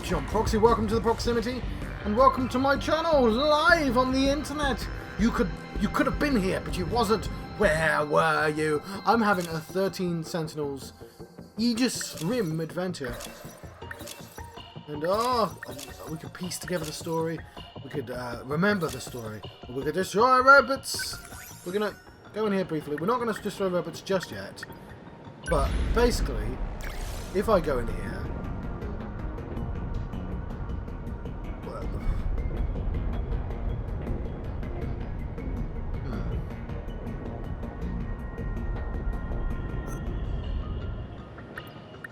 John Proxy, welcome to the Proximity, and welcome to my channel, live on the internet. You could have been here, but you wasn't. Where were you? I'm having a 13 Sentinels Aegis Rim adventure. And we could piece together the story, we could remember the story, we could destroy robots. We're gonna go in here briefly. We're not gonna destroy robots just yet, but basically, if I go in here,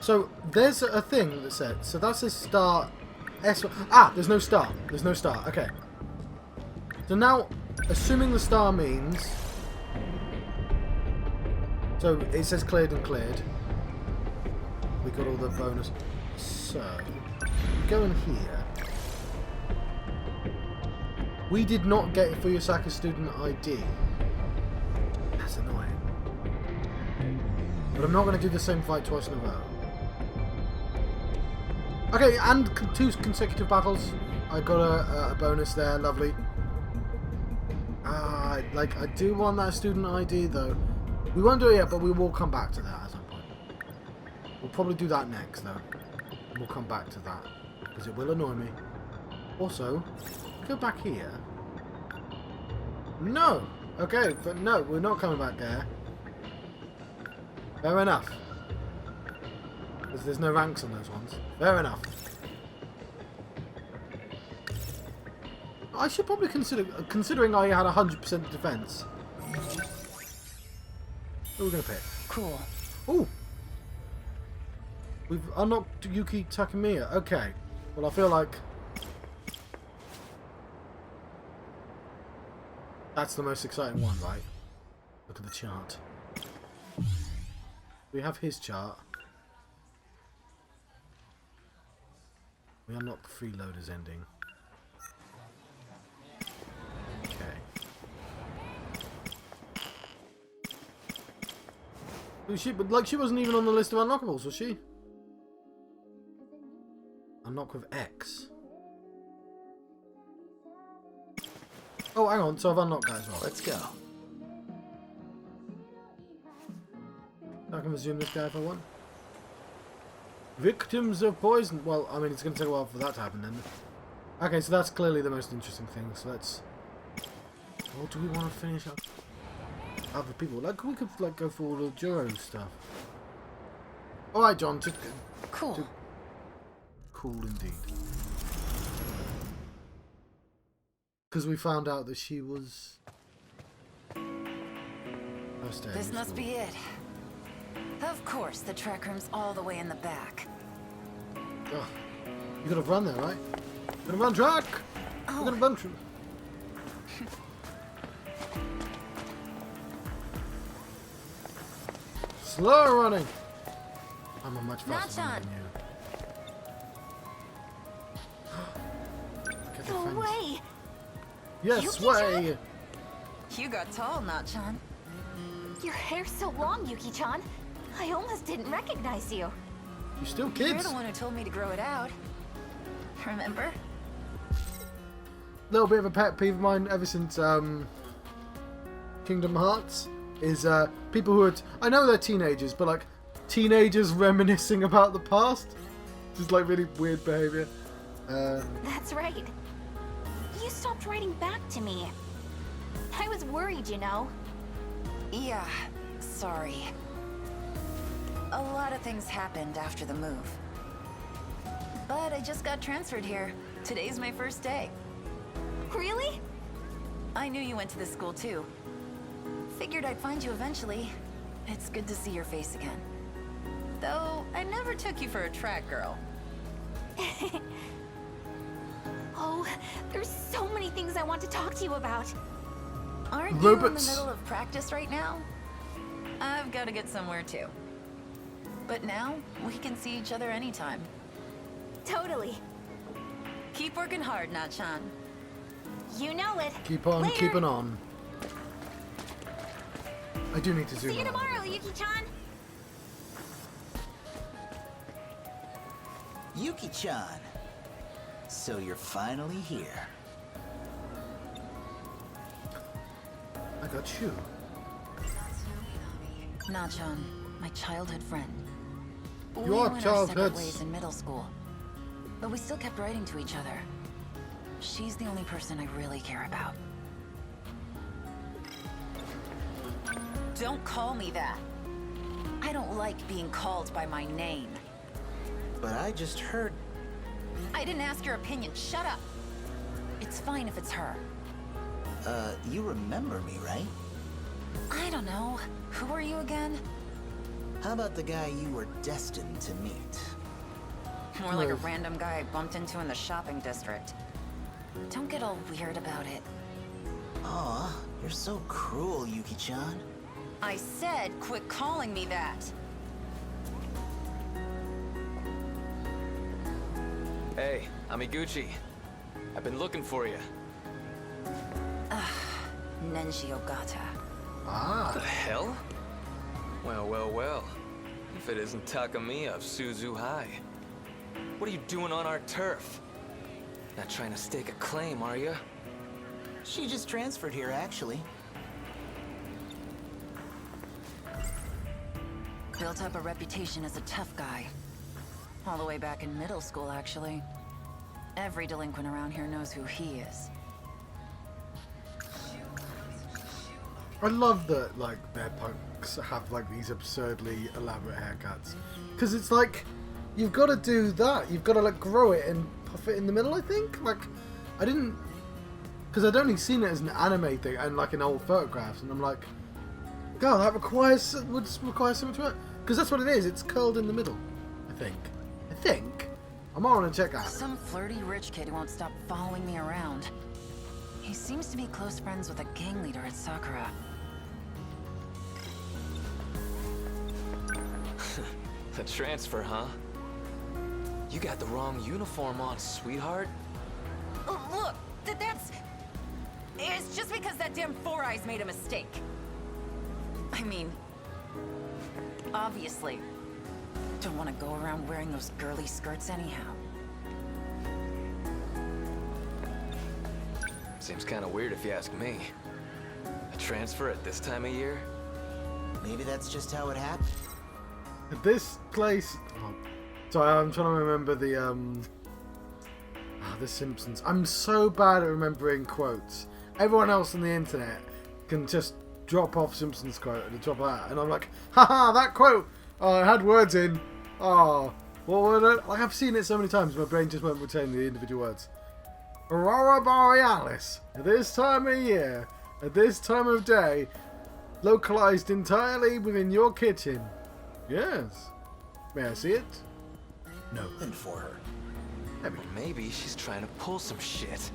so there's a thing that said, so that says start S. There's no star. There's no star. Okay. So now, assuming the star means, so it says cleared and cleared. We got all the bonus. So go in here. We did not get Fuyusaka's student ID. That's annoying. But I'm not going to do the same fight twice in a row. Okay, and 2 consecutive battles. I got a bonus there, lovely. I do want that student ID though. We won't do it yet, but we will come back to that at some point. We'll probably do that next though. We'll come back to that, because it will annoy me. Also, go back here. No! Okay, but no, we're not coming back there. Fair enough. Because there's no ranks on those ones. Fair enough. I should probably consider, considering I had 100% defense. Who are we going to pick? Cool. Ooh! We've unlocked Yuki Takamiya. Okay. Well, I feel like that's the most exciting one, right? Look at the chart. We have his chart. We unlock the freeloaders ending. But she wasn't even on the list of unlockables, was she? Unlock with X. Oh, hang on. So I've unlocked that as well. Let's go. I can resume this guy if I want. Victims of poison. Well, I mean, it's going to take a while for that to happen then. Okay, so that's clearly the most interesting thing. So let's... What do we want to finish up? Other people. Like, we could like go for all the Juro stuff. Alright, John. Just cool. Cool indeed. Because we found out that she was... This must be it. Of course, the track room's all the way in the back. Oh, you gotta run there, right? You're gonna run track! Oh. You're gonna run track! Slow running! I'm a much faster runner than you. No way! Yes, way! You got tall, Nachan. Your hair's so long, Yuki-chan. I almost didn't recognize you. You're still kids. You're the one who told me to grow it out. Remember? Little bit of a pet peeve of mine ever since Kingdom Hearts is people who are I know they're teenagers, but like teenagers reminiscing about the past. Just like really weird behavior. That's right. You stopped writing back to me. I was worried, you know. Yeah, sorry. A lot of things happened after the move. But I just got transferred here. Today's my first day. Really? I knew you went to this school too. Figured I'd find you eventually. It's good to see your face again. Though, I never took you for a track girl. Oh, there's so many things I want to talk to you about. Aren't you in the middle of practice right now? I've got to get somewhere too. But now, we can see each other anytime. Totally. Keep working hard, Nachan. You know it. Keep on Later. keeping on. I do need to zoom See you out. tomorrow, Yuki-chan. Yuki-chan, So you're finally here. I got you. Nachon, my childhood friend. You We are went our separate childhoods. ways in middle school, but we still kept writing to each other. She's the only person I really care about. Don't call me that. I don't like being called by my name. But I just heard... I didn't ask your opinion. Shut up. It's fine if it's her. You remember me, right? I don't know. Who are you again? How about the guy you were destined to meet? More like a random guy I bumped into in the shopping district. Don't get all weird about it. Aw, you're so cruel, Yuki-chan. I said quit calling me that. Hey, I'm Iguchi. I've been looking for you. Nenji Ogata. Ah. The hell? Well, well, well. If it isn't Takamiya of Suzu High. What are you doing on our turf? Not trying to stake a claim, are you? She just transferred here, actually. Built up a reputation as a tough guy. All the way back in middle school, actually. Every delinquent around here knows who he is. I love that, like, their punks have, like, these absurdly elaborate haircuts. Because it's like, you've got to do that. You've got to, like, grow it and puff it in the middle, I think. Like, I didn't... Because I'd only seen it as an anime thing and, like, in old photographs. And I'm like, God, that would require something to it. Because that's what it is. It's curled in the middle, I think. I might want to check out. Some flirty rich kid who won't stop following me around. He seems to be close friends with a gang leader at Sakura. The transfer, huh? You got the wrong uniform on, sweetheart. Oh, look! That's... It's just because that damn Four Eyes made a mistake. I mean... Obviously. Don't want to go around wearing those girly skirts anyhow. Seems kind of weird if you ask me. A transfer at this time of year? Maybe that's just how it happened. This place... Oh, sorry, I'm trying to remember the Simpsons. I'm so bad at remembering quotes. Everyone else on the internet can just drop off Simpsons quote at the top of that. And I'm like, haha, that quote! Oh, it had words in. Oh, what were it? Like, I've seen it so many times, my brain just won't retain the individual words. Aurora Borealis, at this time of year, at this time of day, localized entirely within your kitchen. Yes. May I see it? No. And for her. Well, maybe she's trying to pull some shit.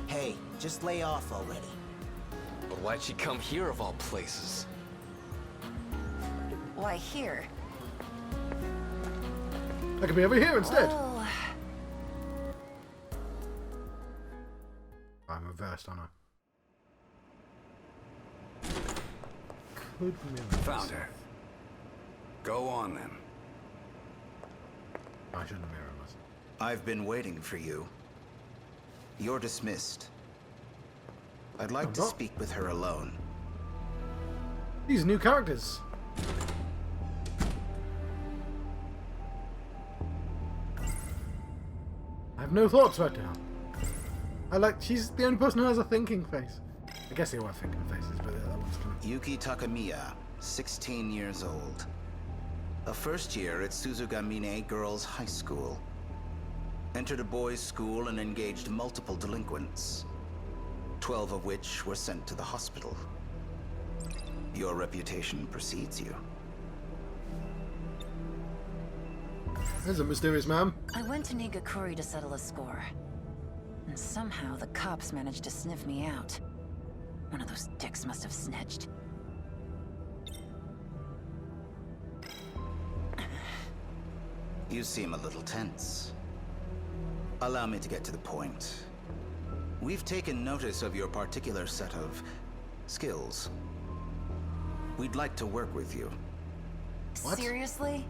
Hey, just lay off already. But why'd she come here of all places? Why here? I could be over here instead. Well, I'm reversed, aren't I? Could mirror. Found her. Go on then. I shouldn't mirror myself. I've been waiting for you. You're dismissed. I'd like to not. speak with her alone. These new characters. I have no thoughts right now. She's the only person who has a thinking face. I guess they all have thinking faces, but that one's kind of... Yuki Takamiya, 16 years old. A first year at Suzugamine Girls High School. Entered a boys' school and engaged multiple delinquents. 12 of which were sent to the hospital. Your reputation precedes you. There's a mysterious man. I went to Nigakuri to settle a score. And somehow the cops managed to sniff me out. One of those dicks must have snitched. You seem a little tense. Allow me to get to the point. We've taken notice of your particular set of skills. We'd like to work with you. What? Seriously?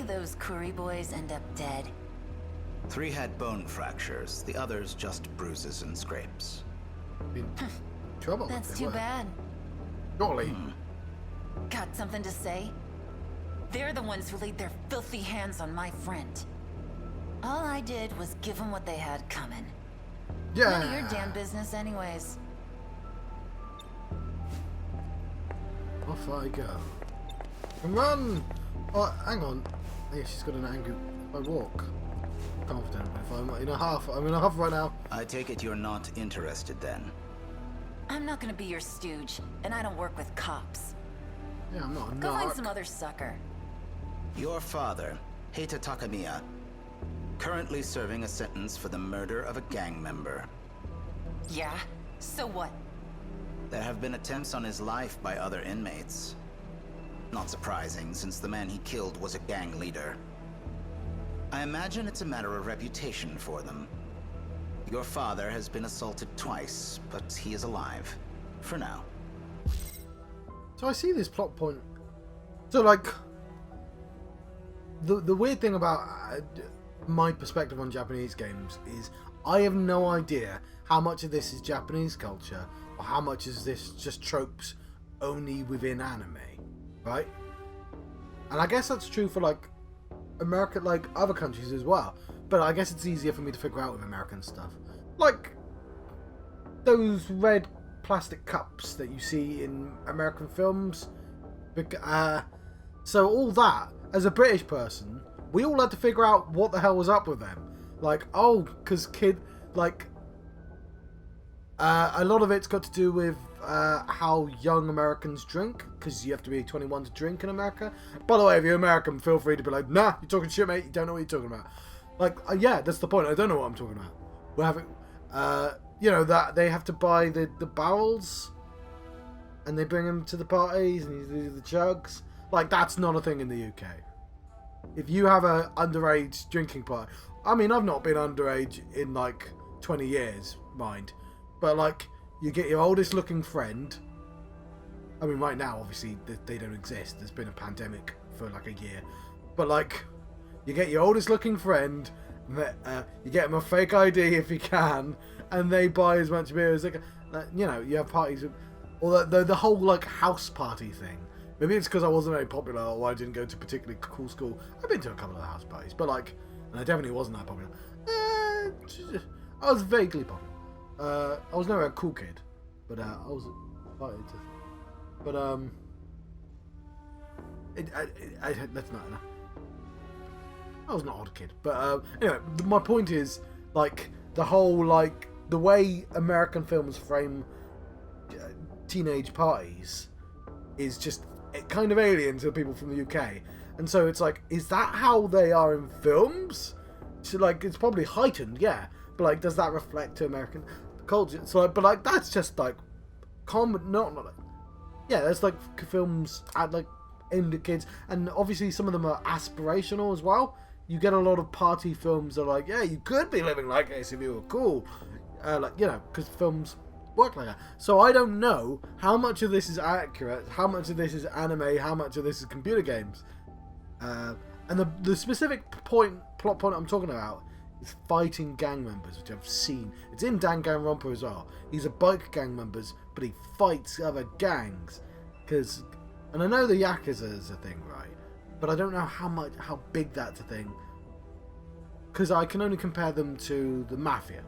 of those Kuri boys end up dead? 3 had bone fractures, the others just bruises and scrapes. In trouble. if That's they too were. bad. Surely. Got something to say? They're the ones who laid their filthy hands on my friend. All I did was give them what they had coming. Yeah. None of your damn business anyways. Off I go. And run! Oh, hang on. Yeah, she's got an angle. I walk. Confident. If I'm in a half, I'm in a half right now. I take it you're not interested then. I'm not gonna be your stooge, and I don't work with cops. Yeah, I'm not a Go find narc. some other sucker. Your father, Yuki Takamiya, currently serving a sentence for the murder of a gang member. Yeah? So what? There have been attempts on his life by other inmates. Not surprising, since the man he killed was a gang leader. I imagine it's a matter of reputation for them. Your father has been assaulted twice, but he is alive. For now. So I see this plot point. So like, the weird thing about my perspective on Japanese games is I have no idea how much of this is Japanese culture or how much is this just tropes only within anime, right? And I guess that's true for like America, like other countries as well. But I guess it's easier for me to figure out with American stuff, like those red plastic cups that you see in American films. So all that, as a British person, we all had to figure out what the hell was up with them. Like, oh, because a lot of it's got to do with how young Americans drink, because you have to be 21 to drink in America. By the way, if you're American, feel free to be like, nah, you're talking shit, mate, you don't know what you're talking about. Like, yeah, that's the point, I don't know what I'm talking about. We're having, you know, that they have to buy the barrels, and they bring them to the parties, and you do the jugs. Like, that's not a thing in the UK. If you have a underage drinking party, I mean, I've not been underage in like 20 years, mind, but like, you get your oldest looking friend. I mean, right now, obviously, they don't exist. There's been a pandemic for like a year, but like, you get your oldest looking friend, you get them a fake ID if you can, and they buy as much beer as they can. You know, you have parties, or the whole like house party thing. Maybe it's because I wasn't very popular, or I didn't go to a particularly cool school. I've been to a couple of house parties, but like, and I definitely wasn't that popular. I was vaguely popular. I was never a cool kid, but I was invited to. But that's not enough. I was not an odd kid, but anyway, my point is like the whole like the way American films frame teenage parties is just kind of alien to people from the UK, and so it's like, is that how they are in films? So like, it's probably heightened, yeah, but like, does that reflect to American culture? So like, but like, that's just like common, not like, yeah, there's like films at like aimed at kids, and obviously some of them are aspirational as well. You get a lot of party films that are like, yeah, you could be living like this if you were cool, like, you know, because films work like that. So I don't know how much of this is accurate, how much of this is anime, how much of this is computer games. And the specific plot point I'm talking about is fighting gang members, which I've seen. It's in Danganronpa as well. He's a bike gang members, but he fights other gangs. And I know the Yakuza is a thing, right? But I don't know how big that's a thing. Because I can only compare them to the Mafia.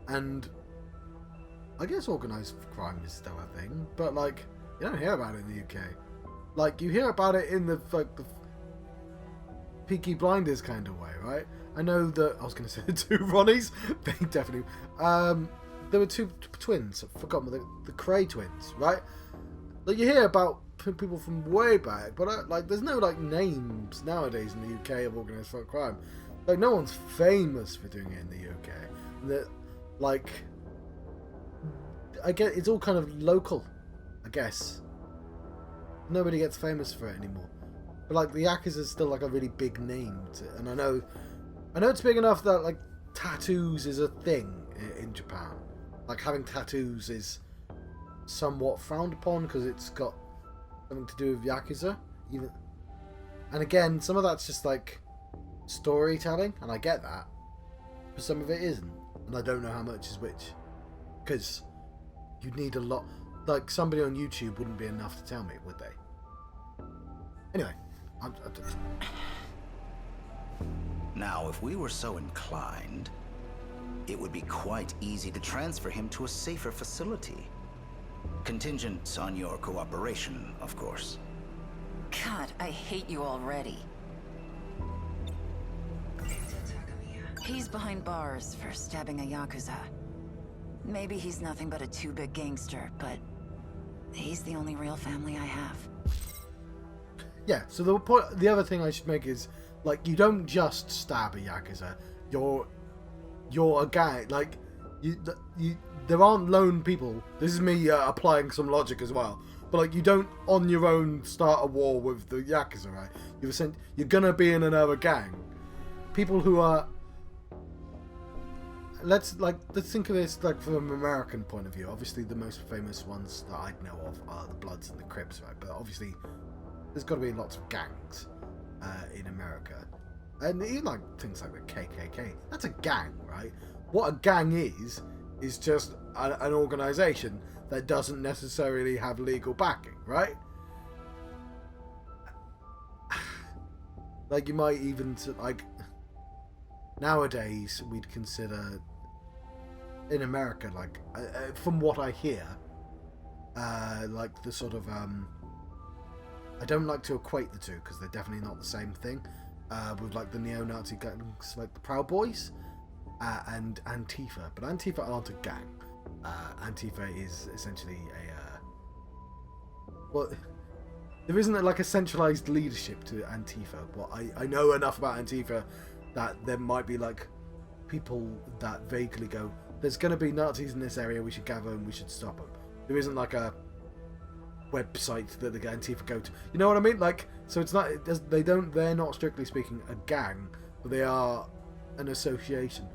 And I guess organised crime is still a thing, but like, you don't hear about it in the UK. Like, you hear about it in the Peaky Blinders kind of way, right? I know that I was going to say the two Ronnies. They definitely. There were two twins. I've forgotten the Cray twins, right? Like, you hear about people from way back, but like, there's no like names nowadays in the UK of organised crime. Like, no one's famous for doing it in the UK. And that, like, I get it's all kind of local, I guess. Nobody gets famous for it anymore. But like, the Yakuza is still like a really big name and I know it's big enough that like tattoos is a thing in Japan. Like, having tattoos is somewhat frowned upon because it's got something to do with Yakuza. even. And again, some of that's just like storytelling, and I get that, but some of it isn't, and I don't know how much is which, because you'd need a lot. Like somebody on YouTube wouldn't be enough to tell me, would they? Anyway, Now, if we were so inclined, it would be quite easy to transfer him to a safer facility. Contingent on your cooperation, of course. God, I hate you already. He's behind bars for stabbing a Yakuza. Maybe he's nothing but a two-bit gangster, but he's the only real family I have. yeah. So the other thing I should make is, like, you don't just stab a Yakuza. You're a guy. Like, there aren't lone people. This is me applying some logic as well. But like, you don't on your own start a war with the Yakuza, right? You're gonna be in another gang. People who are. Let's think of this like from an American point of view. Obviously, the most famous ones that I know of are the Bloods and the Crips, right? But obviously, there's got to be lots of gangs in America, and even like things like the KKK. That's a gang, right? What a gang is just an organization that doesn't necessarily have legal backing, right? Like, you might even like nowadays we'd consider in America, like from what I hear, like the sort of I don't like to equate the two because they're definitely not the same thing. With like the neo-Nazi gangs, like the Proud Boys and Antifa, but Antifa aren't a gang. Antifa is essentially well, there isn't like a centralized leadership to Antifa. Well, I know enough about Antifa that there might be like people that vaguely go, there's going to be Nazis in this area, we should gather and we should stop them. There isn't like a website that the Antifa go to. You know what I mean? Like, so it's not, they're not strictly speaking a gang, but they are an association.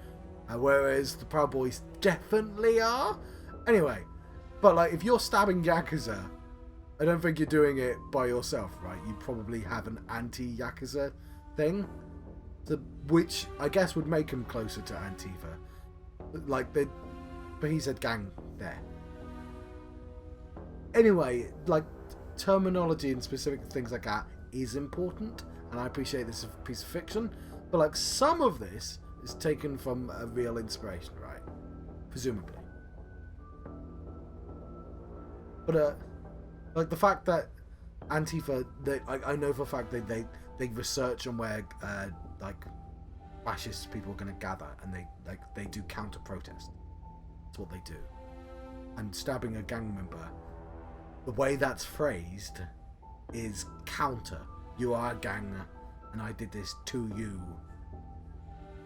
Whereas the Proud Boys definitely are. Anyway, but like, if you're stabbing Yakuza, I don't think you're doing it by yourself, right? You probably have an anti-Yakuza thing, which I guess would make him closer to Antifa. Like, but he said gang there. Anyway, like, terminology and specific things like that is important, and I appreciate this is a piece of fiction, but like, some of this is taken from a real inspiration, right? Presumably. But like the fact that Antifa, I know for a fact they research on where like fascist people are going to gather, and they do counter protest. That's what they do. And stabbing a gang member, the way that's phrased is counter. You are a gang, and I did this to you.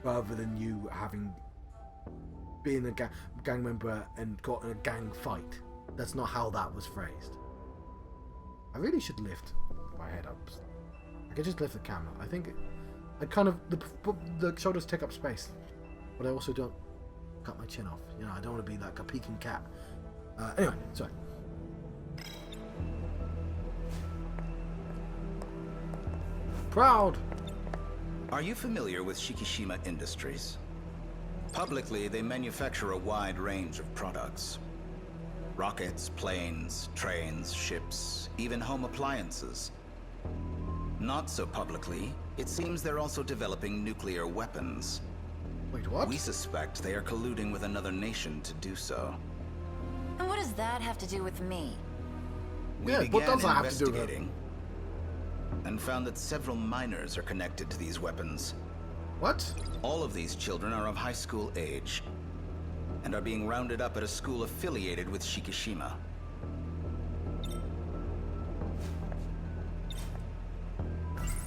Rather than you having been a gang member and got in a gang fight. That's not how that was phrased. I really should lift my head up. I could just lift the camera. I think I kind of the shoulders take up space, but I also don't cut my chin off. You know, I don't want to be like a peking cat. Anyway, sorry. Proud. Are you familiar with Shikishima Industries? Publicly, they manufacture a wide range of products. Rockets, planes, trains, ships, even home appliances. Not so publicly, it seems they're also developing nuclear weapons. Wait, what? We suspect they are colluding with another nation to do so. And what does that have to do with me? We Yeah, what began does that have to do with it? investigating and found that several minors are connected to these weapons. What? All of these children are of high school age and are being rounded up at a school affiliated with Shikishima.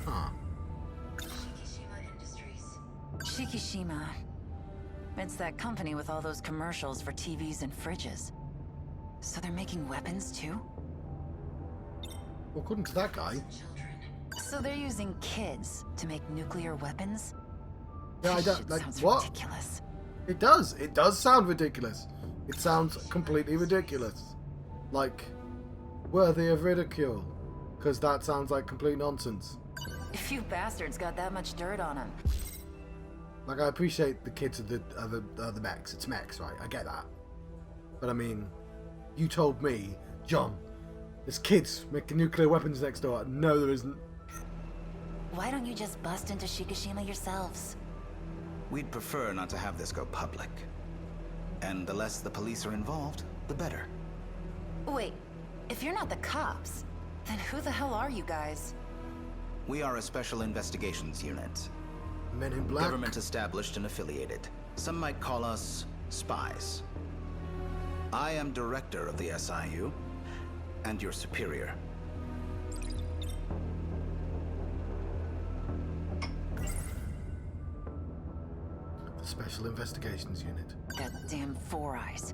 Huh. Shikishima. It's that company with all those commercials for TVs and fridges. So they're making weapons too? Well, according to that guy. So they're using kids to make nuclear weapons? Yeah, I This don't shit like sounds what? ridiculous. It does. It does sound ridiculous. It sounds completely ridiculous. Like, worthy of ridicule. Because that sounds like complete nonsense. If you bastards got that much dirt on him. Like, I appreciate the kids are the mechs. It's mechs, right? I get that. But I mean, you told me, John, there's kids making nuclear weapons next door. No, there isn't. Why don't you just bust into Shikishima yourselves? We'd prefer not to have this go public. And the less the police are involved, the better. Wait, if you're not the cops, then who the hell are you guys? We are a special investigations unit. Men in Black. Government established and affiliated. Some might call us spies. I am director of the SIU, and your superior. The Special Investigations Unit. That damn Four Eyes.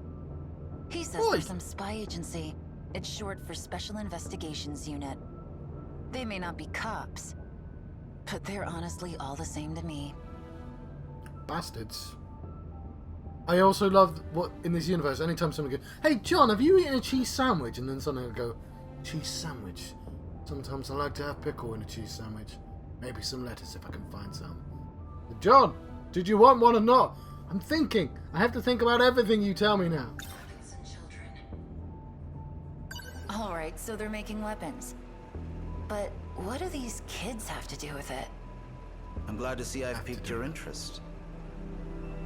He says Oi. there's some spy agency. It's short for Special Investigations Unit. They may not be cops, but they're honestly all the same to me. Bastards. I also love what in this universe, anytime someone goes, "Hey John, have you eaten a cheese sandwich?" And then someone will go, "Cheese sandwich. Sometimes I like to have pickle in a cheese sandwich. Maybe some lettuce if I can find some." John, did you want one or not? I'm thinking. I have to think about everything you tell me now. Alright, so they're making weapons. But what do these kids have to do with it? I'm glad to see I've piqued your interest.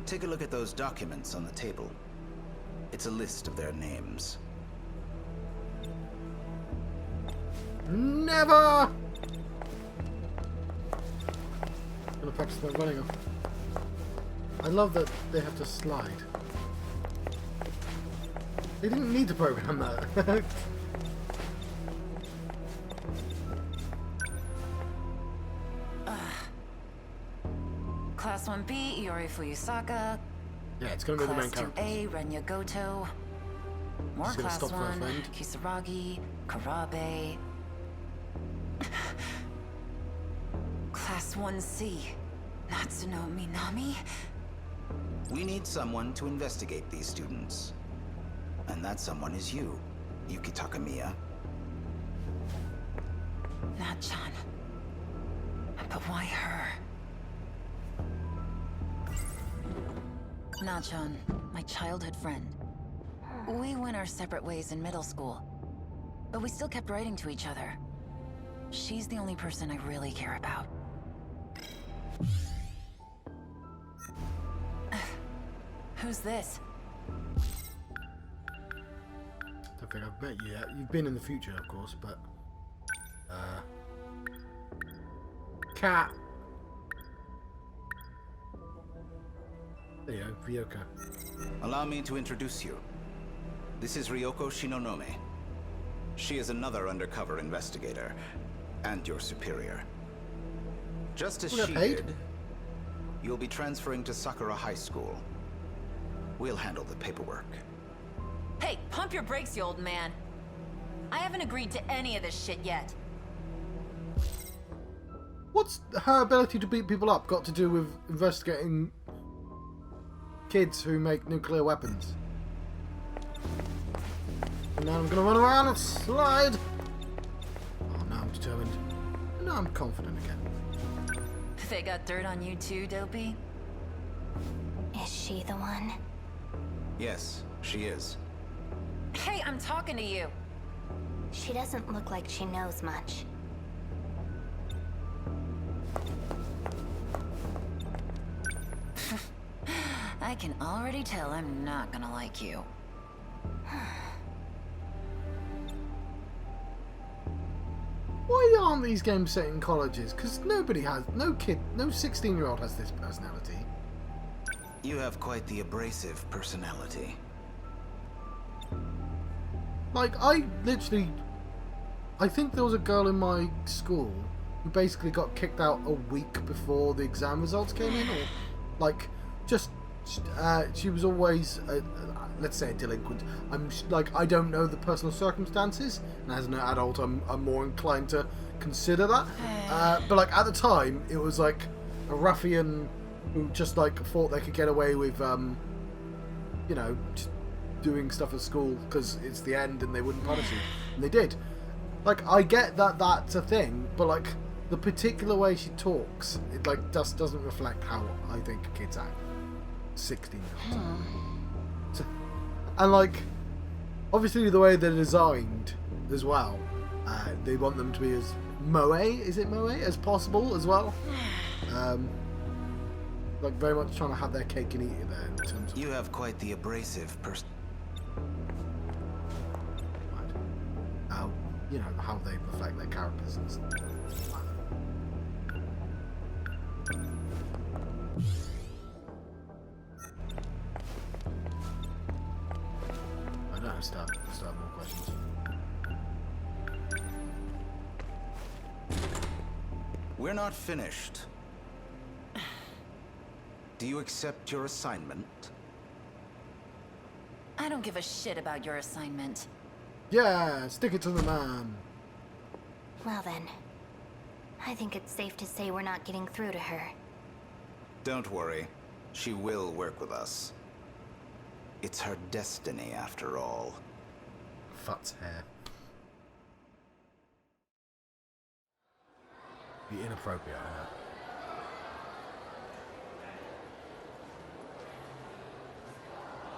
Take a look at those documents on the table. It's a list of their names. Never! Gonna practice my running off. I love that they have to slide. They didn't need to program that. Class 1B, Iori Fuyusaka. Yeah, it's gonna be the main Class characters. 2A, Renya Goto. More Just gonna Class stop for a 1, friend. Kisaragi, Karabe. Class 1C, Natsuno Minami. We need someone to investigate these students. And that someone is you, Yuki Takamiya. Natchan. But why her? Natchan, my childhood friend. We went our separate ways in middle school, but we still kept writing to each other. She's the only person I really care about. Who's this? Don't think I've met you yet. You've been in the future, of course, but... Cat! There you go, Ryoko. Allow me to introduce you. This is Ryoko Shinonome. She is another undercover investigator, and your superior. Just as We got she paid? did, you'll be transferring to Sakura High School. We'll handle the paperwork. Hey, pump your brakes, you old man. I haven't agreed to any of this shit yet. What's her ability to beat people up got to do with investigating kids who make nuclear weapons? And now I'm gonna run around and slide! Oh, now I'm determined. And now I'm confident again. They got dirt on you too, Dopey? Is she the one? Yes, she is. Hey, I'm talking to you. She doesn't look like she knows much. I can already tell I'm not gonna like you. Why aren't these games set in colleges? Because nobody has, no 16-year-old has this personality. You have quite the abrasive personality. Like, I think there was a girl in my school who basically got kicked out a week before the exam results came in, or, like, just, she was always, let's say, a delinquent. I don't know the personal circumstances, and as an adult, I'm more inclined to consider that. But, like, at the time, it was, like, a ruffian who just, like, thought they could get away with, you know, just doing stuff at school because it's the end and they wouldn't punish you. And they did. Like, I get that that's a thing, but like the particular way she talks, it like just doesn't reflect how I think kids act. 16-year-olds. So, and like, obviously the way they're designed as well, they want them to be as moe, is it moe, as possible as well. Like very much trying to have their cake and eat it there in terms of... You have quite the abrasive person. You know, how they reflect their characters and stuff. I don't know, start more questions. We're not finished. Do you accept your assignment? I don't give a shit about your assignment. Yeah, stick it to the man. Well then, I think it's safe to say we're not getting through to her. Don't worry. She will work with us. It's her destiny, after all. Fut's hair. Be inappropriate, I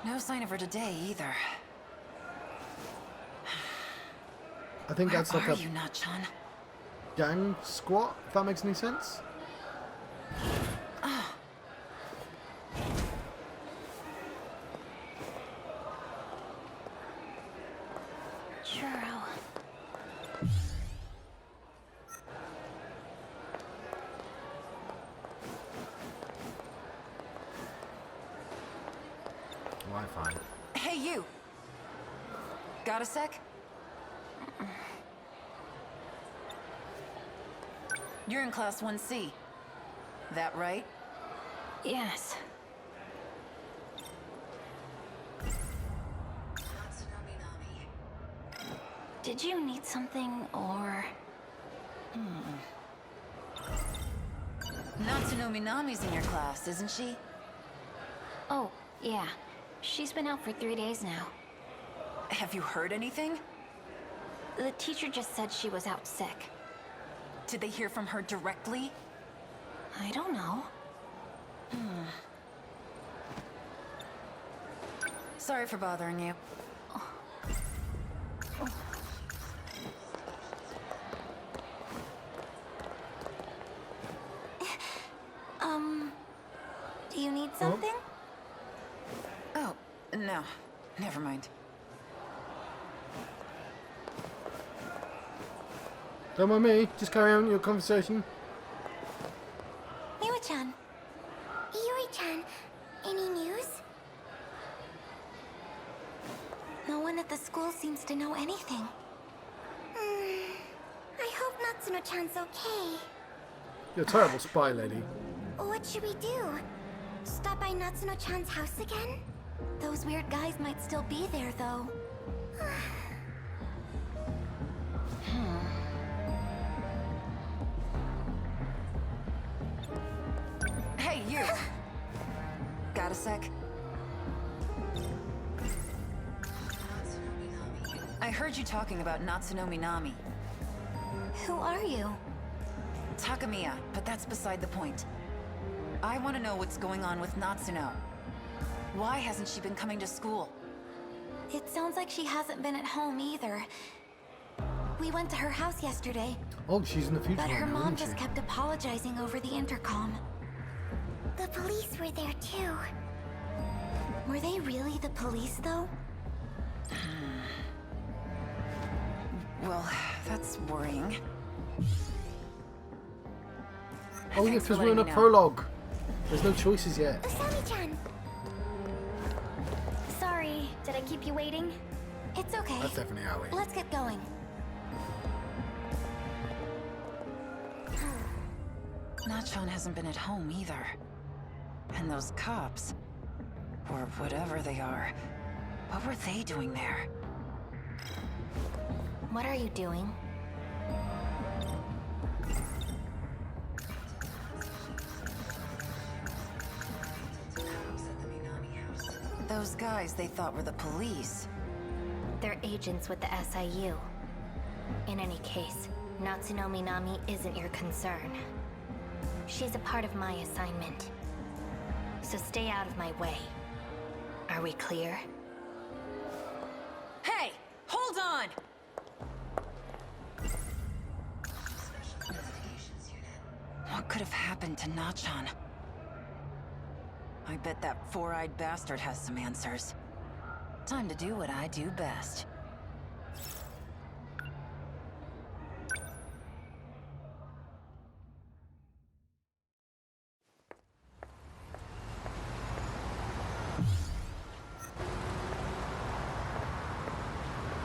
know. No sign of her today either. I think Where that's like are a you, Nachan? gang squat, if that makes any sense. Churro. Wi-Fi. Hey, you! Got a sec? You're in Class 1C. That right? Yes. Did you need something, or... Natsuno Minami's in your class, isn't she? Oh, yeah. She's been out for 3 days now. Have you heard anything? The teacher just said she was out sick. Did they hear from her directly? I don't know. Sorry for bothering you. Do you need something? Oh, no. Never mind. Don't mind me, just carry on your conversation. Miwa-chan. Yuri-chan, any news? No one at the school seems to know anything. I hope Natsuno-chan's okay. You're a terrible spy, lady. What should we do? Stop by Natsuno-chan's house again? Those weird guys might still be there, though. Hey, you! Got a sec? I heard you talking about Natsuno Minami. Who are you? Takamiya, but that's beside the point. I want to know what's going on with Natsuno. Why hasn't she been coming to school? It sounds like she hasn't been at home either. We went to her house yesterday, Oh, she's in the future but her now, mom isn't just she? kept apologizing over the intercom. The police were there too. Were they really the police, though? Well, that's worrying. Oh yeah, Thanks for because we're in a letting me know. prologue. There's no choices yet. Usami-chan! Sorry, did I keep you waiting? It's okay. That's definitely how it is. Let's get going. Nachan hasn't been at home either. And those cops, or whatever they are, what were they doing there? What are you doing? Those guys they thought were the police. They're agents with the SIU. In any case, Natsuno Minami isn't your concern. She's a part of my assignment. So stay out of my way. Are we clear? Hey! Hold on! What could have happened to Nachan? I bet that four-eyed bastard has some answers. Time to do what I do best.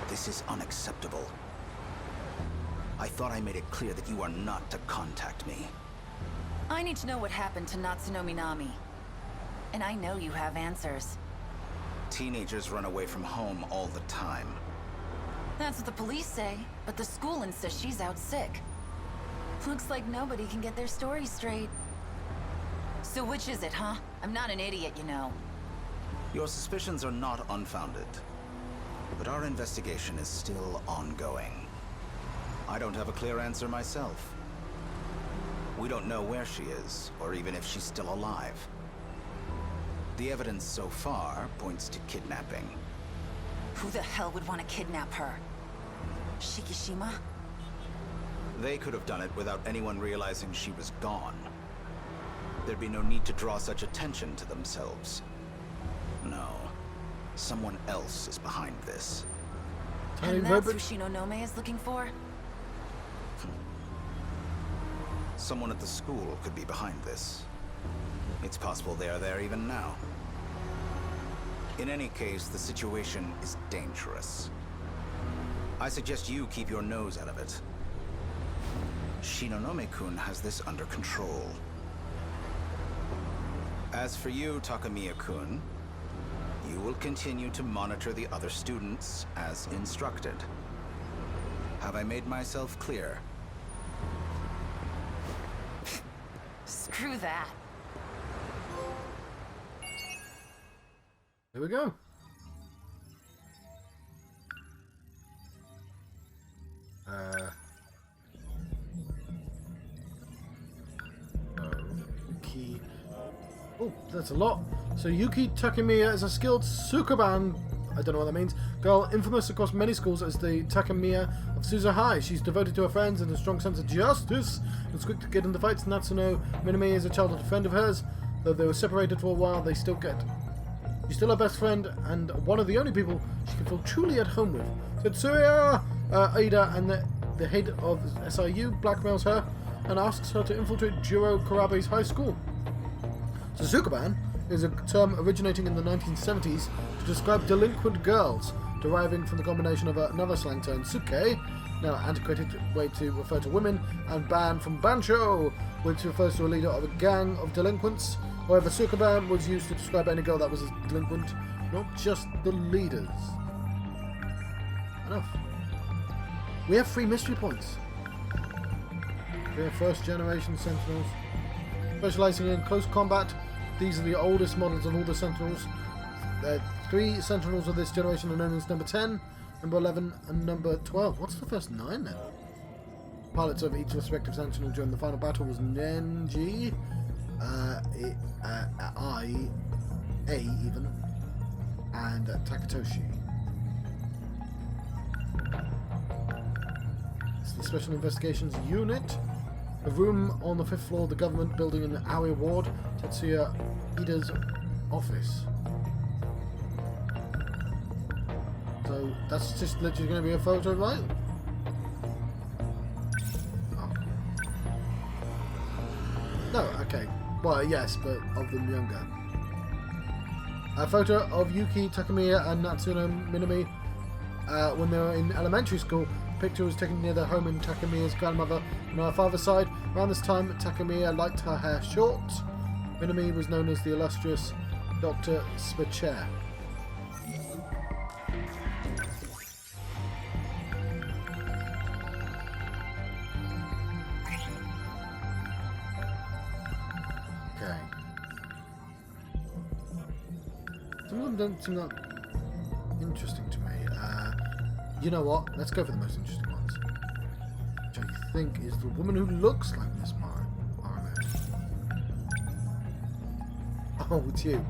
This is unacceptable. I thought I made it clear that you are not to contact me. I need to know what happened to Natsuno Minami. And I know you have answers. Teenagers run away from home all the time. That's what the police say, but the school insists she's out sick. Looks like nobody can get their story straight. So which is it, huh? I'm not an idiot, you know. Your suspicions are not unfounded. But our investigation is still ongoing. I don't have a clear answer myself. We don't know where she is, or even if she's still alive. The evidence so far points to kidnapping. Who the hell would want to kidnap her? Shikishima? They could have done it without anyone realizing she was gone. There'd be no need to draw such attention to themselves. No. Someone else is behind this. And that's who Shinonome is looking for? Someone at the school could be behind this. It's possible they are there even now. In any case, the situation is dangerous. I suggest you keep your nose out of it. Shinonome-kun has this under control. As for you, Takamiya-kun, you will continue to monitor the other students as instructed. Have I made myself clear? Screw that. Here we go. Yuki. Oh, that's a lot. So Yuki Takamiya is a skilled Sukuban, I don't know what that means, girl infamous across many schools as the Takamiya of Suzu High. She's devoted to her friends and a strong sense of justice. It's quick to get into fights. Natsuno Minami is a childhood friend of hers. Though they were separated for a while, they still get. She's still her best friend and one of the only people she can feel truly at home with. Tetsuya Aida and the head of SIU blackmails her and asks her to infiltrate Juro Kurabe's high school. Suzukaban is a term originating in the 1970s to describe delinquent girls, deriving from the combination of another slang term, suke, now an antiquated way to refer to women, and ban from bansho, which refers to a leader of a gang of delinquents. However, Sukuban was used to describe any girl that was a delinquent, not just the leaders. Enough. We have 3 mystery points. We have first generation Sentinels. Specializing in close combat, these are the oldest models of all the Sentinels. 3 Sentinels of this generation are known as number 10, number 11, and number 12. What's the first 9 then? Pilots of each respective Sentinel during the final battle was Nenji, even, and Takatoshi. It's the Special Investigations Unit. A room on the 5th floor of the government building in Aoi Ward, Tetsuya Ida's office. So that's just literally going to be a photo, right? Oh. No, okay. Well, yes, but of them younger. A photo of Yuki Takamiya and Natsuno Minami when they were in elementary school. The picture was taken near their home in Takamiya's grandmother on her father's side. Around this time, Takamiya liked her hair short. Minami was known as the illustrious Dr. Spacher. Okay. Some of them don't seem that interesting to me. You know what? Let's go for the most interesting ones. think is the woman who looks like Miss Morrow. Oh, it's you.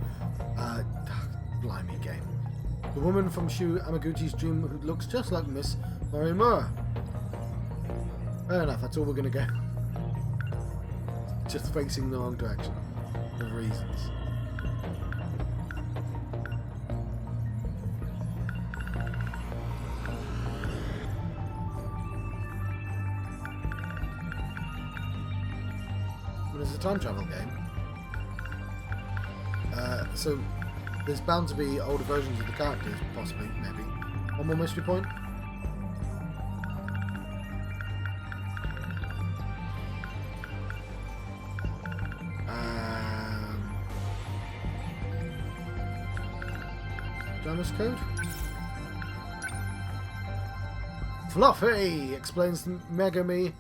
Blimey game. The woman from Shu Amaguchi's dream who looks just like Miss Morimura. Fair enough, that's all we're gonna go. Just facing the wrong direction. For reasons. But it's a time travel game. So there's bound to be older versions of the characters, possibly, maybe. One more mystery point. Damage code? Fluffy explains to Megami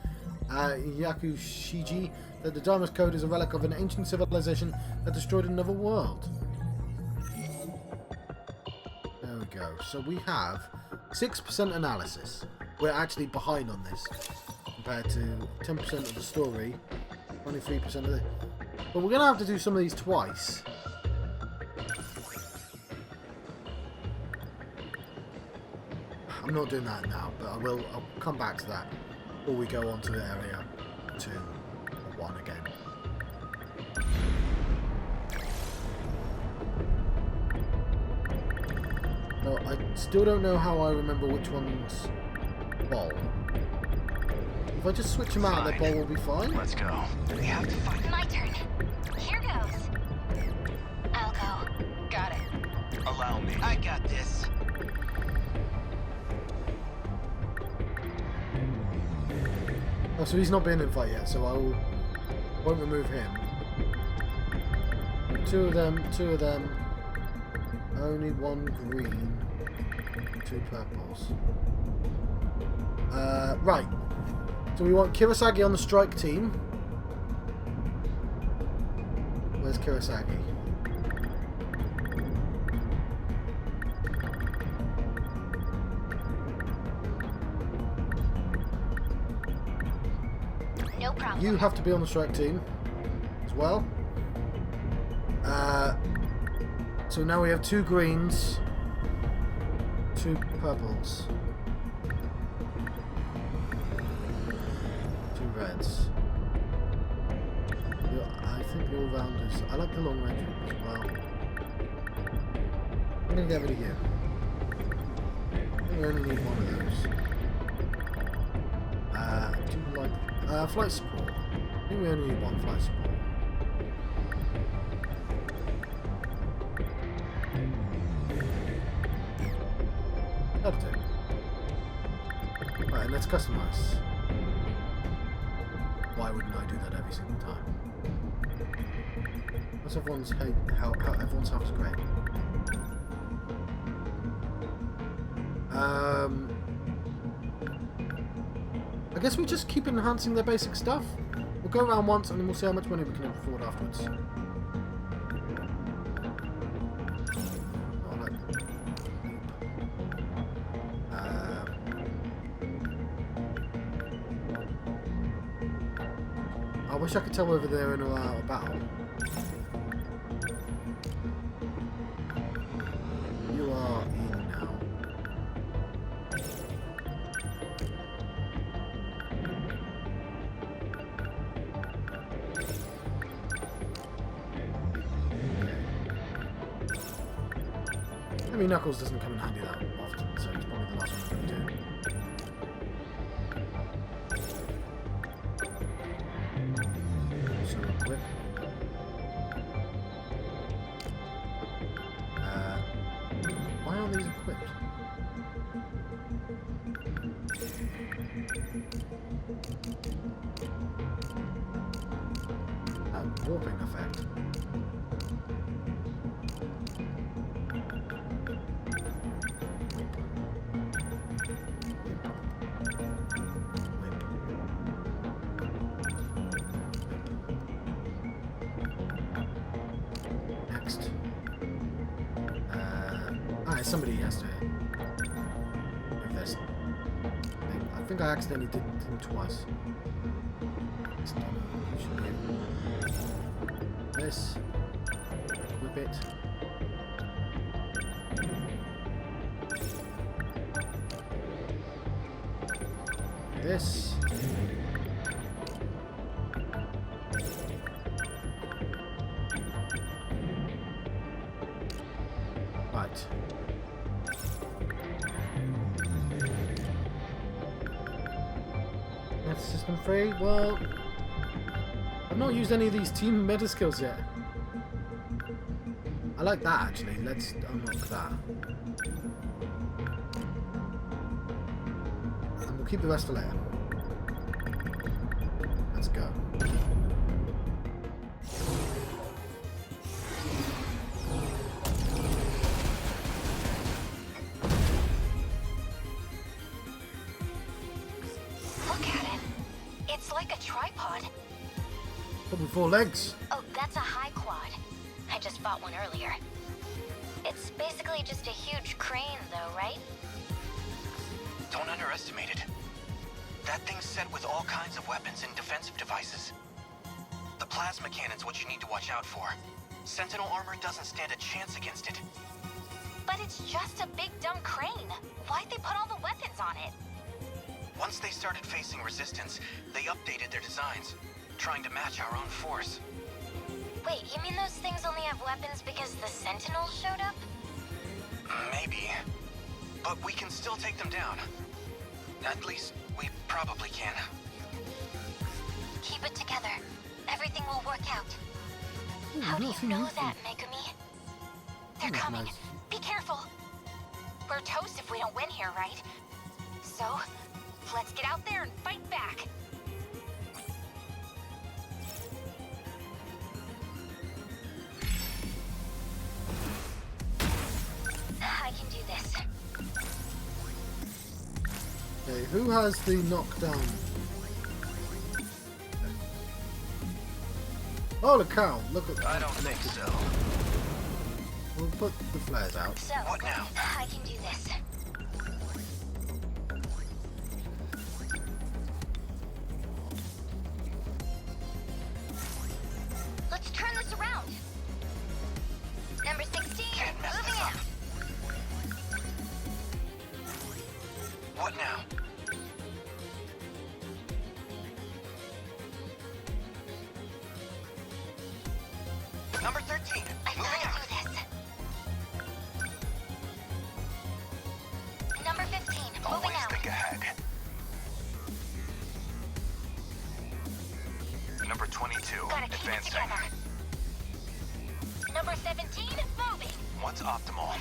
Yakushiji that the Dharma's Code is a relic of an ancient civilization that destroyed another world. There we go. So we have 6% analysis. We're actually behind on this compared to 10% of the story, 23% of the... But we're going to have to do some of these twice. I'm not doing that now, but I'll come back to that before we go on to the area 2 or 1 again. No, I still don't know how I remember which one's bowl. If I just switch them out, their bowl will be fine. Let's go. We have to find My turn. Here goes. I'll go. Got it. Allow me. I got this. Oh, so he's not been in fight yet, so I won't remove him. 2 of them. Only 1 green, 2 purples. Right. So we want Kirasagi on the strike team. Where's Kirasagi? No problem. You have to be on the strike team as well. So now we have 2 greens, 2 purples, 2 reds. I think the all-rounders. I like the long range as well. I'm gonna get rid of you. I think we only need 1 of those. Do you like flight support? I think we only need 1 flight support. That'll do. Right, and let's customize. Why wouldn't I do that every single time? What's everyone's how everyone's health is great. I guess we just keep enhancing their basic stuff. We'll go around once and then we'll see how much money we can afford afterwards. I wish I could tell whether they're in or out of battle. You are in now. I mean, Knuckles doesn't come in handy that often, so it's probably the last one I'm going to do. Equip. Why aren't these equipped? Warping effect. Next. Somebody has to move this thing. I think I accidentally did him twice. This. Whip it. This. Right. That's system 3. Well, I've not used any of these team meta skills yet. I like that actually. Let's unlock that. And we'll keep the rest for later. Let's go. Look at it. It's like a tripod. Probably 4 legs. Oh, that's a high quad. I just bought one earlier. It's basically just a huge crane, though, right? Don't underestimate it. That thing's set with all kinds of weapons and defensive devices. The plasma cannon's what you need to watch out for. Sentinel armor doesn't stand a chance against it. But it's just a big dumb crane. Why'd they put all the weapons on it? Once they started facing resistance, they updated their designs, trying to match our own force. Wait, you mean those things only have weapons because the Sentinels showed up? Maybe. But we can still take them down. At least, we probably can. Keep it together. Everything will work out. Ooh, How do not you know seen that, Megumi? They're That's coming. nice. Be careful. We're toast if we don't win here, right? So, let's get out there and fight back. I can do this. Okay, who has the knockdown? Holy cow, look at that. I don't think so. We'll put the flares out. So, What now? I can do this. Let's turn this around. Number 16, Can't mess moving this up. out. What now? Number 13, I moving gotta out. do this. Number 15, moving Always out. think ahead. Number 22, Gotta keep it advancing. together. Number 17, moving. What's optimal?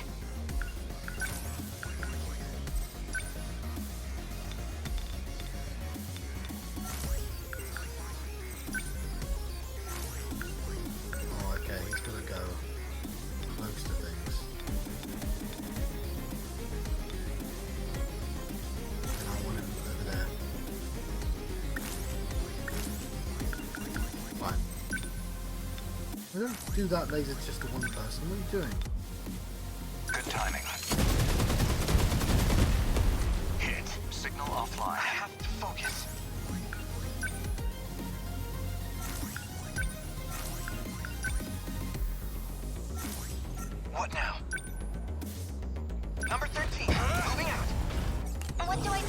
Oh, okay, he's gonna go close to things. And I want him over there. Fine. We don't do that laser just to one person. What are you doing? Good timing. Hit. Signal offline. I have to focus. What now? Number 13, moving out. What do I do?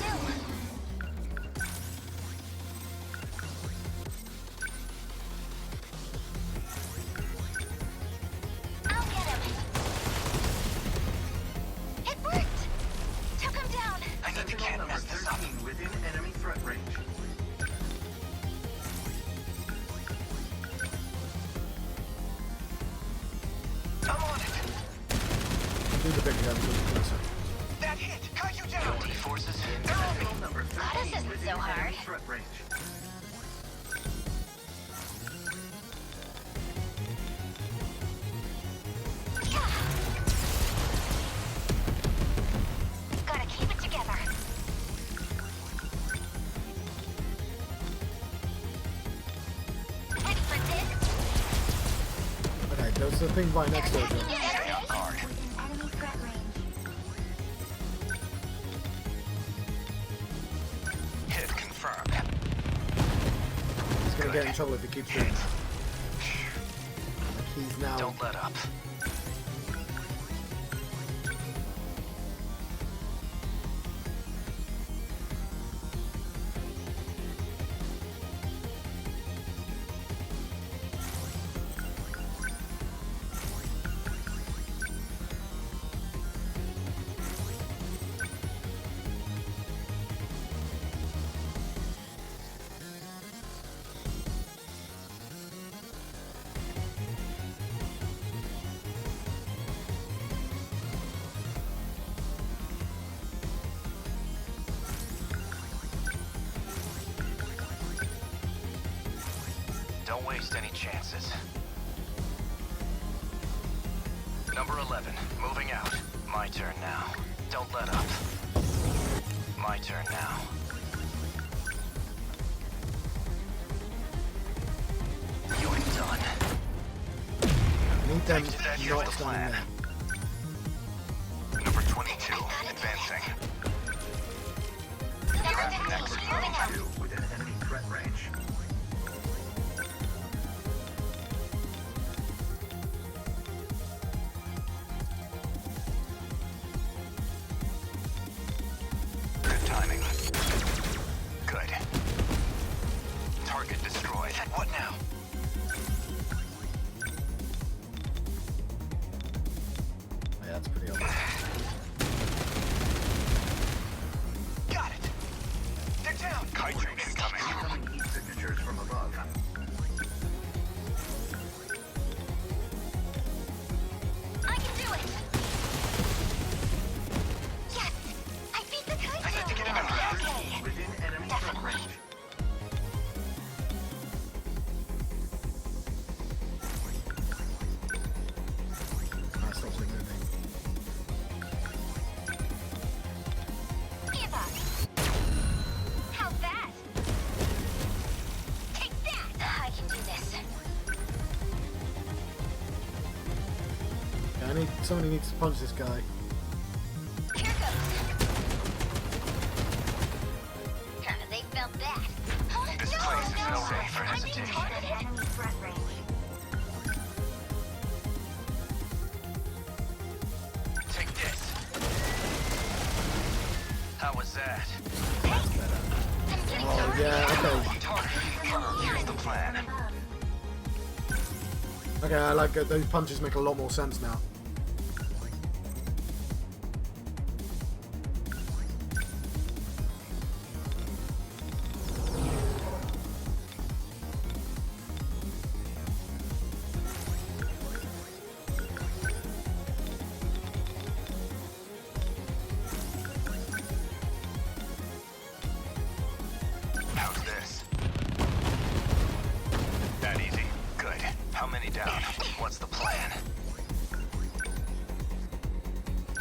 I'll get him. It worked. Took him down. I need to can't mess this up. Within enemy threat range. I'm on it. Do the big guy because it's closer. That hit. Cut you down. Forces They're on me. number Oh, this isn't so hard. threat range. Yeah. Gotta keep it together. Ready for this? Okay, there's the thing right next to it. Stay on guard. Enemy threat range. gonna get in trouble if he keeps doing that. Like he's now. Don't let up. Don't waste any chances. Number 11, moving out. My turn now. Don't let up. My turn now. You're done. I need them That here's not the standing plan. there. Number 22, advancing. Next, moving out. Within enemy threat range. Good timing. Good. Target destroyed. What now? Yeah, that's pretty obvious. Got it. They're down. Kite train incoming. Incoming heat signatures from above. I can do it! Yes! I beat the kite! I need to get him out. Okay. Within enemy threat range. That's not moving. Give up! How's that? Take that! I can do this. Yeah, somebody needs to punch this guy. Here goes. They felt that. This place is no way for I'm being hesitation. targeted. Enemy threat range. Take this. How was that? I'm getting Oh yeah, okay. Target confirmed. Here's the plan. Okay, I like it. Those punches make a lot more sense now. How's this? That easy. Good. How many down? What's the plan?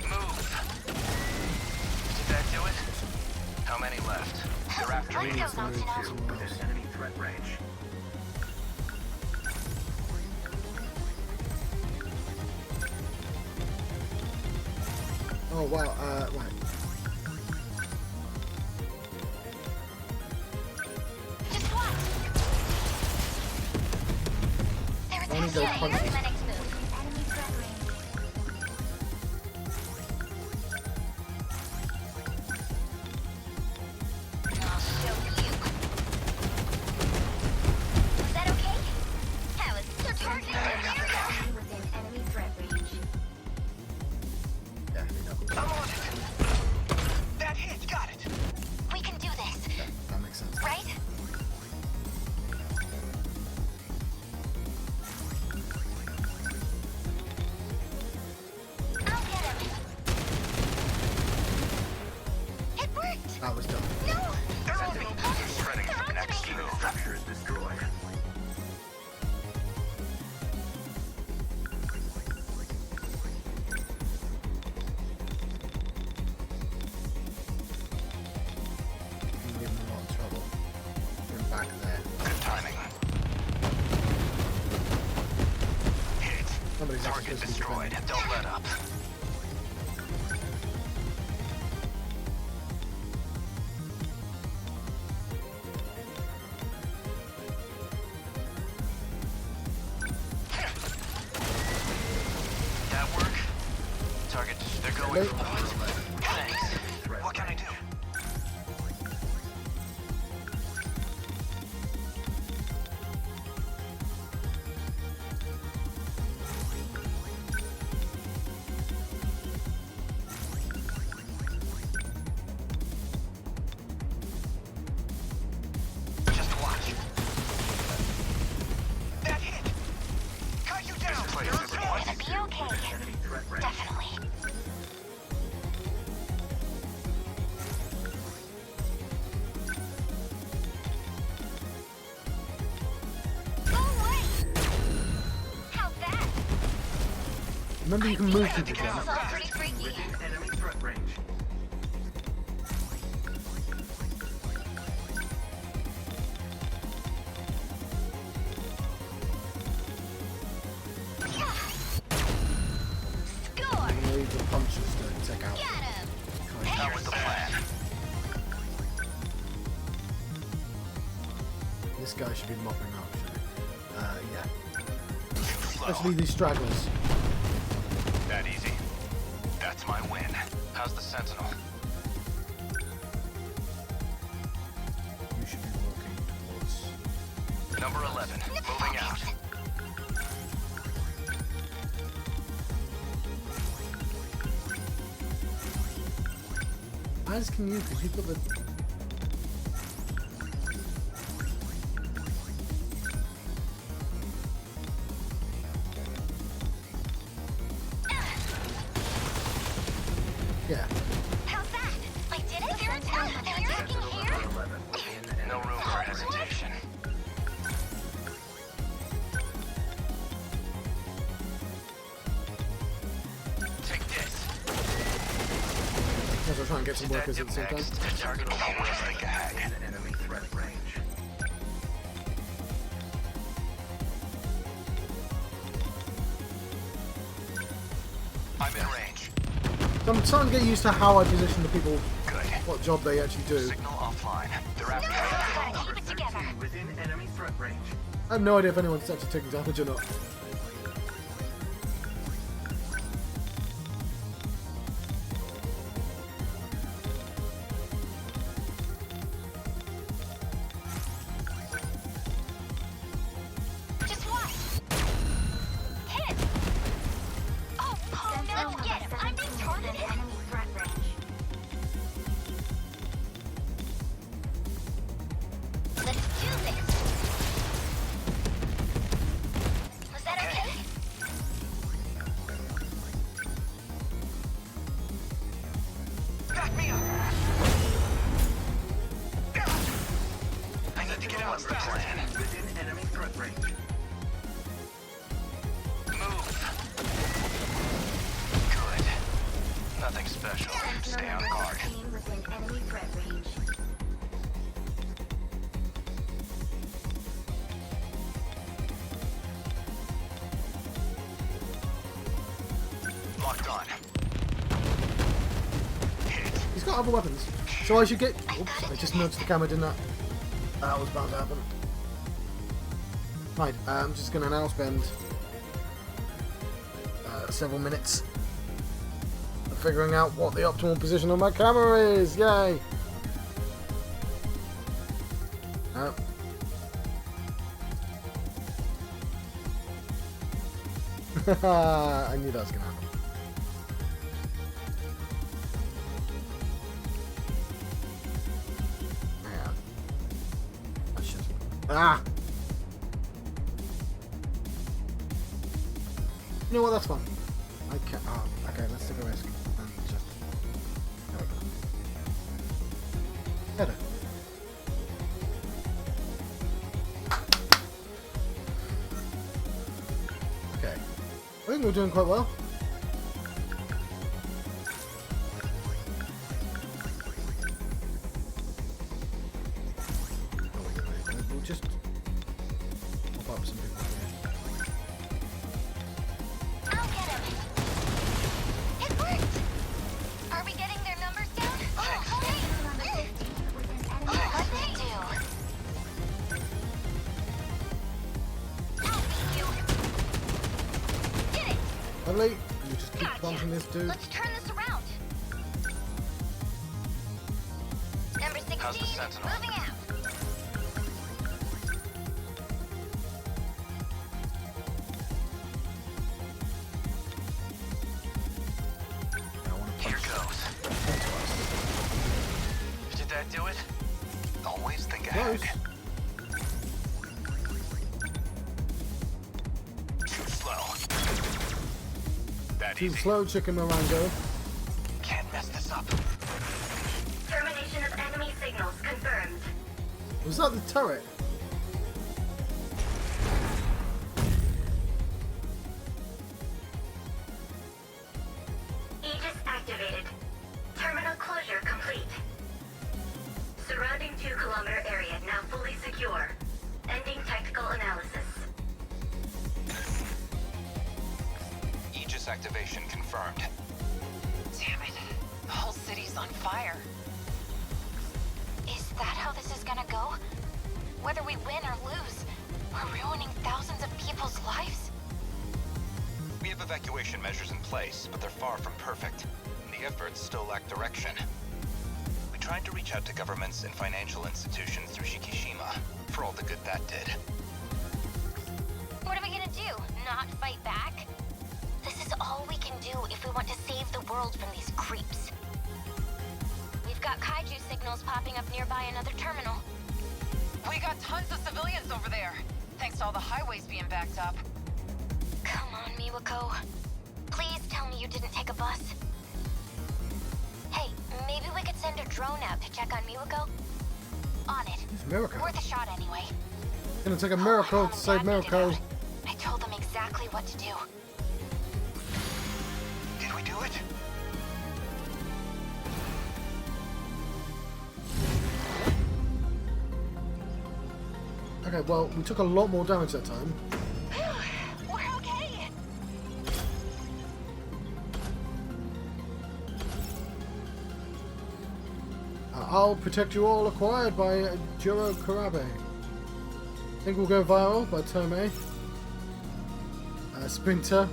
Move. Did that do it? How many left? They're after me. Let's go, Sentinels. Within enemy threat range. Oh wow, right. Just watch. There was I need those Here's punches. my next move. Enemy threat range. I'll show you. Was that okay? That was so targeted. Within enemy threat range. Yeah, I know. I'm on it. That hit. Got it. We can do this, That makes sense. right? I'll get him. It worked. That was done. No. They're on me. Spreading They're onto next me. move. Structure is destroyed. You give him a lot of trouble. Get him back there. Good timing. Hit. Somebody's actually Target supposed to be destroyed. defending. Don't let up. Okay. Thanks. What can I do? Just watch. That hit. Cut you down. Gonna be okay. Definitely. Oh wait! How's that? Remember, you can move people. This is all pretty freaky. Enemy threat range. Score! You can leave the punches to take out. Got him! That was the plan. This guy should be mopping up, shouldn't he? Yeah. Slow. Especially these stragglers. That easy. That's my win. How's the Sentinel? You should be walking towards. Number 11. Moving out. As can you, because you've got the. Yeah. How's that? I did it? They're attacking here? No room for hesitation. Take this. As I try and get some workers at the same time. The target will always think ahead. Enemy threat range. I'm in range. So I'm starting to get used to how I position the people, Good. what job they actually do. Signal offline. They're after Gotta keep it together. within enemy threat range. I have no idea if anyone's actually taking damage or not. Just watch. Hit! Oh, no, get him. I'm being targeted. Enemy threat range. Let's do this. Was that okay? Back me up. I need to get out fast. Within enemy threat range. Move. Good. Nothing special. Stay on guard. Within enemy threat range. Locked on. Hit. He's got other weapons. So I should get. Oops, I just nudged the camera, didn't I? That was bound to happen. Right, I'm just going to now spend several minutes figuring out what the optimal position on my camera is. Yay! I knew that was going to happen. Man. I should. Ah! You know what? That's fine. I can't. Oh, okay, let's take a risk. And just. There we go. Better. Okay. I think we're doing quite well. We'll just pop up some people here. I'll get him. It worked. Are we getting their numbers down? Oh, hey. What'd they do? I'll beat you. Get it. Lovely. You just keep bumping this dude. Let's turn this around. How's the Sentinel? Moving out. Here goes. Did that do it? Always think ahead. Close. Too slow. That Too easy. slow, Chicken Morango. Can't mess this up. Termination of enemy signals confirmed. Was that the turret? Aegis activated. Terminal closure complete. Surrounding 2-kilometer area now fully secure. Ending technical analysis. Aegis activation confirmed. Damn it. The whole city's on fire. Is that how this is gonna go? Whether we win or lose, we're ruining thousands of people's lives? We have evacuation measures in place, but they're far from perfect. The efforts still lack direction. We tried to reach out to governments and financial institutions through Shikishima, for all the good that did. What are we gonna do? Not fight back? This is all we can do if we want to save the world from these creeps. We've got kaiju signals popping up nearby another terminal. We got tons of civilians over there, thanks to all the highways being backed up. Come on, Miwako. Please tell me you didn't take a bus. Hey, maybe we could send a drone out to check on Miwako? On it. It's Miracle. Worth a shot anyway. It's gonna take a miracle to save Miracle. I told them exactly what to do. Did we do it? Okay, well, we took a lot more damage that time. We're okay. I'll protect you all acquired by Juro Karabe. I think we'll go viral by Tomei. Sprinter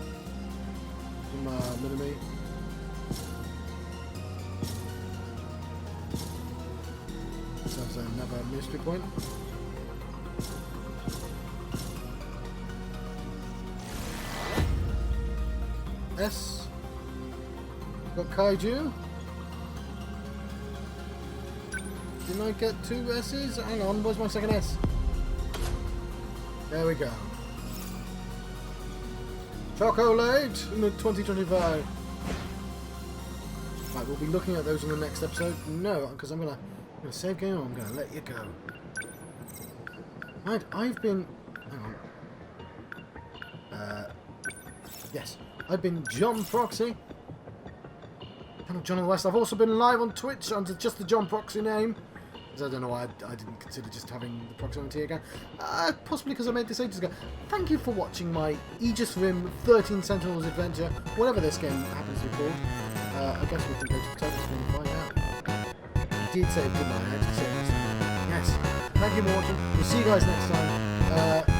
from Minami. So that's another mystery point. S. Got Kaiju. Didn't I get 2 S's? Hang on, where's my second S? There we go. Chocolate in the 2025. Right, we'll be looking at those in the next episode. No, because I'm gonna save game. I'm gonna let you go. Right, I've been. Hang on. Yes, I've been John Proxy. Channel John of the West. I've also been live on Twitch under just the John Proxy name. I don't know why I didn't consider just having the proximity again. Possibly because I made this ages ago. Thank you for watching my Aegis Rim 13 Sentinels adventure, whatever this game happens to be called. I guess we can go to the title screen and find out. I did say it, didn't I? I had to say it. Yes. Thank you for watching. We'll see you guys next time.